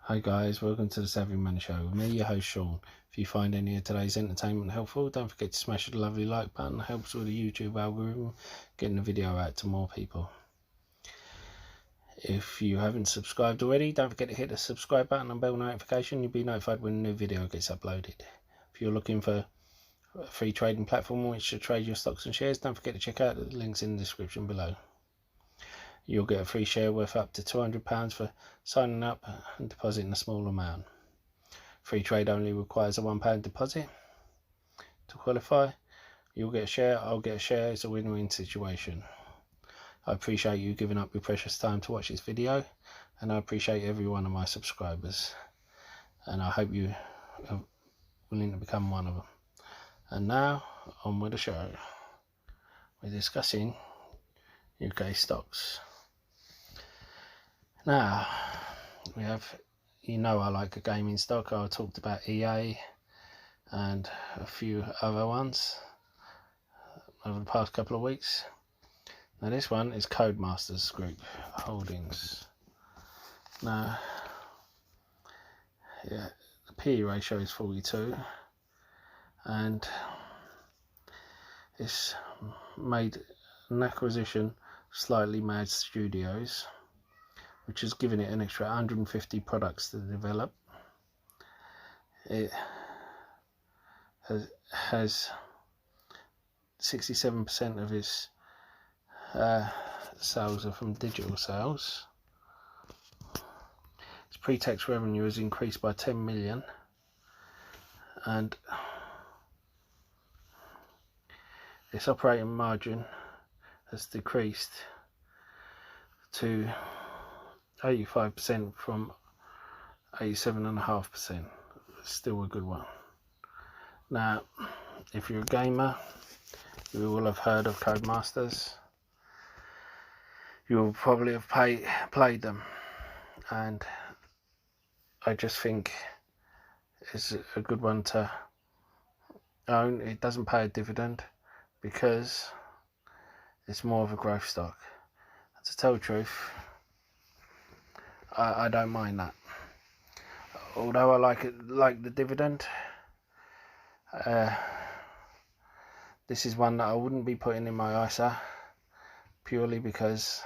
Hi guys, welcome to the Savvy Money Show with me, your host Sean. If you find any of today's entertainment helpful, don't forget to smash the lovely like button. It helps with the YouTube algorithm, getting the video out to more people. If you haven't subscribed already, don't forget to hit the subscribe button and bell notification. You'll be notified when a new video gets uploaded. If you're looking for a free trading platform in which to trade your stocks and shares, don't forget to check out the links in the description below. You'll get a free share worth up to £200 for signing up and depositing a small amount. Free trade only requires a £1 deposit. To qualify, you'll get a share, I'll get a share. It's a win-win situation. I appreciate you giving up your precious time to watch this video, and I appreciate every one of my subscribers, and I hope you are willing to become one of them. And now, on with the show. We're discussing UK stocks. Now, we have, I like a gaming stock. I talked about EA and a few other ones over the past couple of weeks. Now this one is Codemasters Group Holdings. Now, the PE ratio is 42, and it's made an acquisition of Slightly Mad Studios, which has given it an extra 150 products to develop. It has 67% of its sales are from digital sales. Its pre-tax revenue has increased by 10 million, and its operating margin has decreased to 85% from 87.5%. Still a good one. Now, if you're a gamer, you will have heard of Codemasters. You will probably have played them, and I just think it's a good one to own. It doesn't pay a dividend because it's more of a growth stock. To tell the truth, I don't mind that. Although I like the dividend, this is one that I wouldn't be putting in my ISA purely because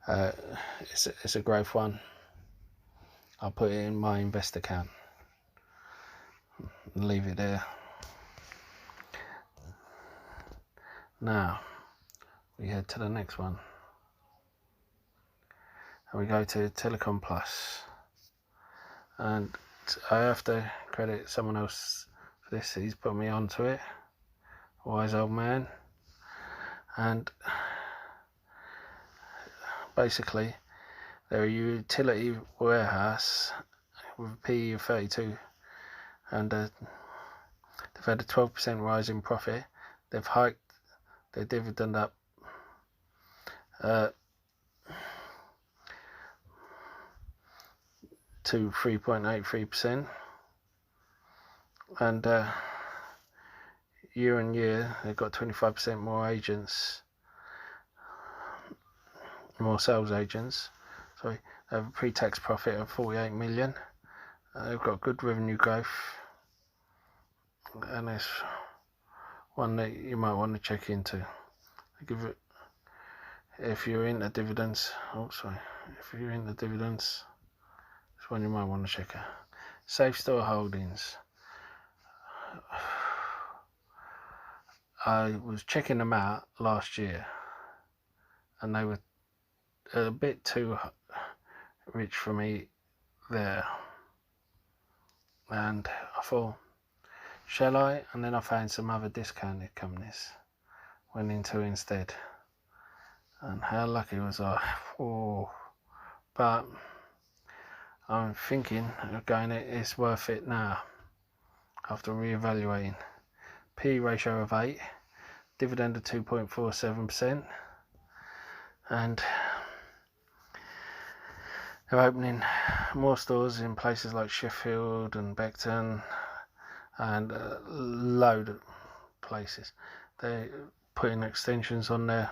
it's a growth one. I'll put it in my invest account and leave it there. Now we head to the next one, and we go to Telecom Plus, and I have to credit someone else for this. He's put me onto it, wise old man. And basically they're a utility warehouse with a PE of 32, and they've had a 12% rise in profit. They've hiked their dividend up to 3.83%, and year on year they've got 25% more agents, more sales agents. Sorry, they have a pre-tax profit of 48 million. They've got good revenue growth, and it's one that you might want to check into. I give it, if you're into dividends. If you're into dividends, it's one you might want to check out. Safe Store Holdings. I was checking them out last year, and they were a bit too rich for me there, and I thought, shall I? And then I found some other discounted companies, went into instead, and how lucky was I? But I'm thinking again, it's worth it now after re-evaluating. P ratio of 8, dividend of 2.47%, and they're opening more stores in places like Sheffield and Beckton and a load of places. They're putting extensions on their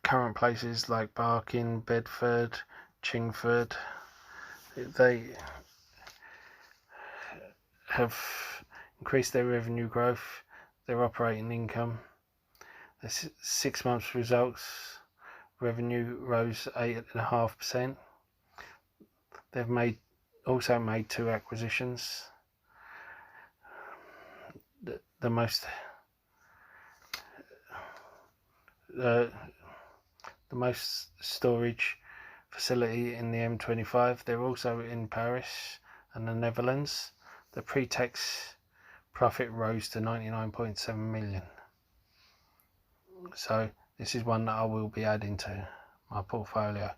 current places like Barking, Bedford, Chingford, they have increased their revenue growth, their operating income. The 6 months results, revenue rose 8.5%. They've also made 2 acquisitions. The most storage facility in the M25. They're also in Paris and the Netherlands. The pre-tax profit rose to 99.7 million. So this is one that I will be adding to my portfolio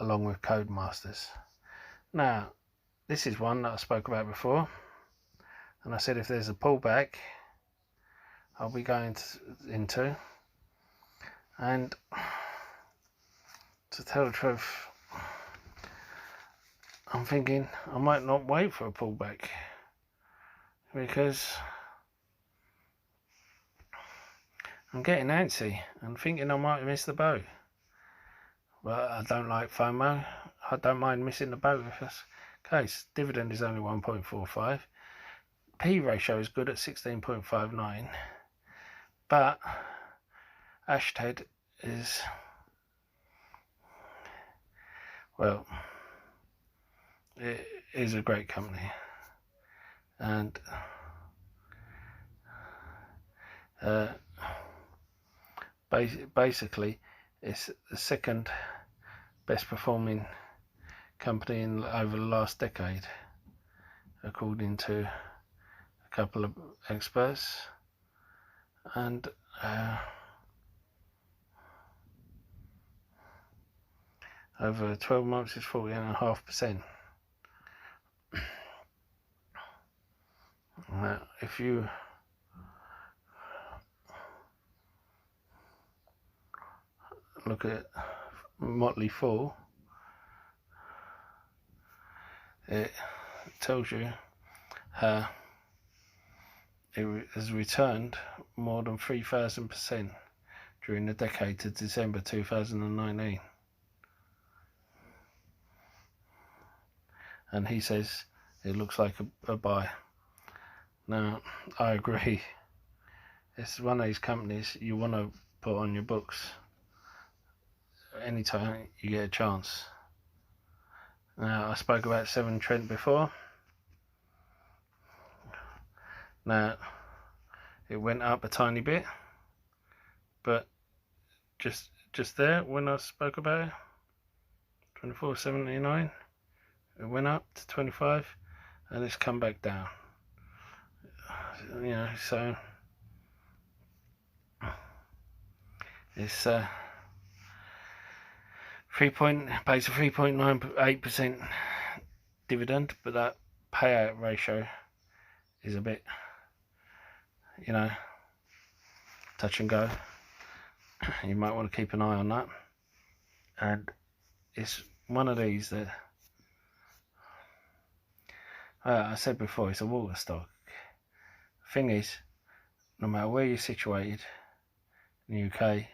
along with Codemasters. Now, this is one that I spoke about before, and I said if there's a pullback I'll be going into, and to tell the truth, I'm thinking I might not wait for a pullback, because I'm getting antsy and thinking I might miss the boat. But I don't like FOMO. I don't mind missing the boat if that's the case. Dividend is only 1.45. P ratio is good at 16.59. But Ashtead is, well, it is a great company. And basically it's the second best performing company over the last decade, according to a couple of experts. And over 12 months it's 40.5%. Now, if you look at Motley Fool, it tells you how it has returned more than 3,000% during the decade to December 2019. And he says it looks like a buy. Now, I agree. It's one of these companies you want to put on your books anytime you get a chance. Now, I spoke about Severn Trent before. Now, it went up a tiny bit, but just there when I spoke about it, 24.79, it went up to 25, and it's come back down. You know, so it's pays a 3.98% dividend, but that payout ratio is a bit, you know, touch and go. You might want to keep an eye on that. And it's one of these that I said before, it's a water stock. Thing is, no matter where you're situated in the UK,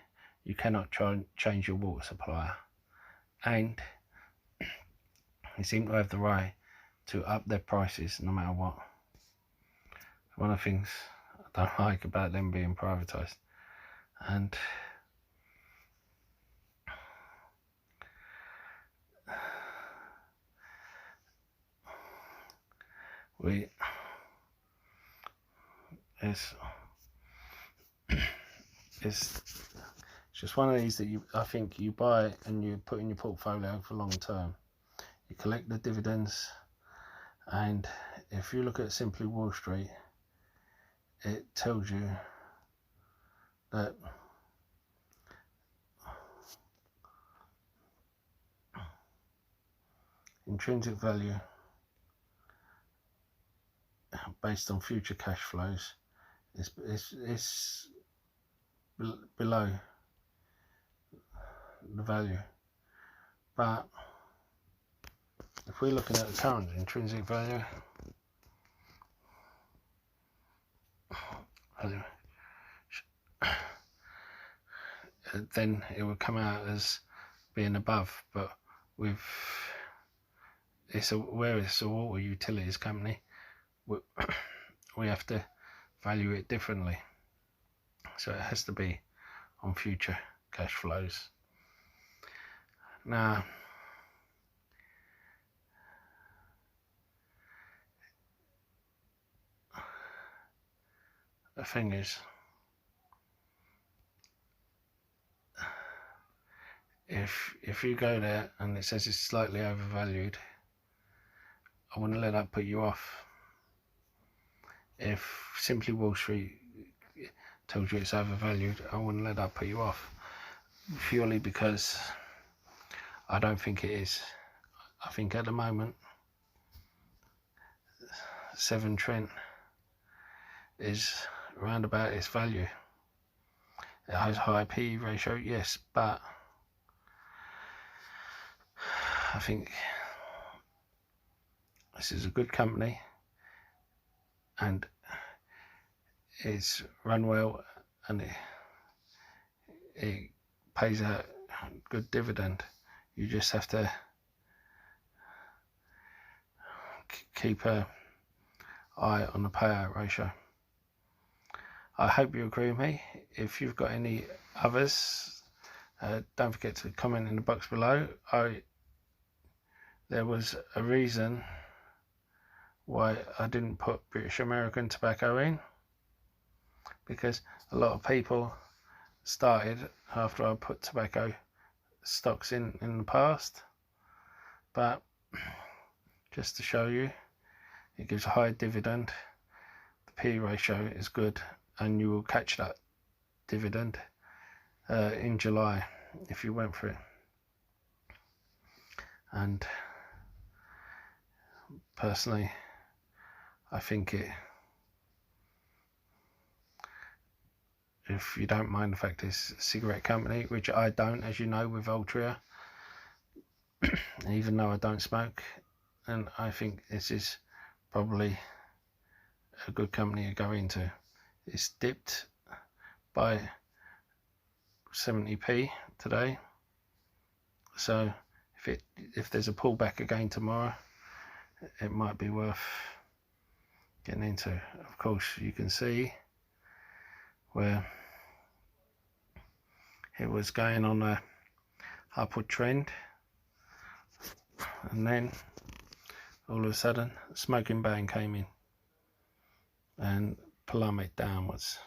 you cannot try and change your water supplier, and they seem to have the right to up their prices no matter what. One of the things I don't like about them being privatised. And it's just one of these that I think you buy and you put in your portfolio for long term. You collect the dividends, and if you look at Simply Wall Street, it tells you that intrinsic value based on future cash flows is below the value. But if we're looking at the current intrinsic value, then it would come out as being above. But where it's a water utilities company, we have to value it differently, so it has to be on future cash flows. Now, the thing is, if you go there and it says it's slightly overvalued, I wouldn't let that put you off. If Simply Wall Street tells you it's overvalued, I wouldn't let that put you off, purely because I don't think it is. I think at the moment 7 Trent is around about its value. It has high PE ratio, yes, but I think this is a good company and it's run well, and it pays a good dividend. You just have to keep an eye on the payout ratio. I hope you agree with me. If you've got any others, don't forget to comment in the box below. There was a reason why I didn't put British American Tobacco in, because a lot of people started after I put tobacco stocks in the past. But just to show you, it gives a high dividend, the P ratio is good, and you will catch that dividend in July if you went for it. And personally, I think if you don't mind the fact it's a cigarette company, which I don't, as you know, with Altria, even though I don't smoke, and I think this is probably a good company to go into. It's dipped by 70p today, so if there's a pullback again tomorrow, it might be worth getting into. Of course, you can see where it was going on a upward trend, and then all of a sudden a smoking ban came in and plummeted downwards.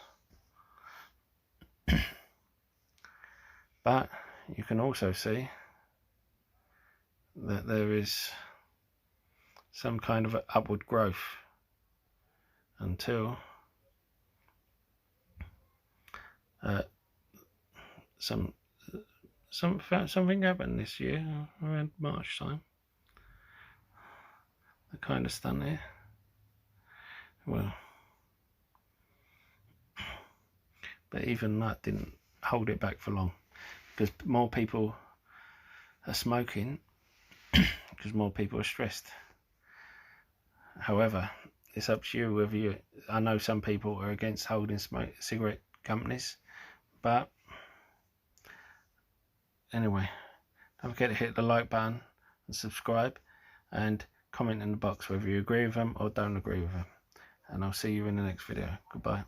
But you can also see that there is some kind of upward growth until something happened this year around March time. The kind of stunt here. Well, but even that didn't hold it back for long, because more people are smoking because more people are stressed. However, it's up to you whether you, I know some people are against holding cigarette companies, but anyway, don't forget to hit the like button and subscribe, and comment in the box whether you agree with them or don't agree with them, and I'll see you in the next video. Goodbye.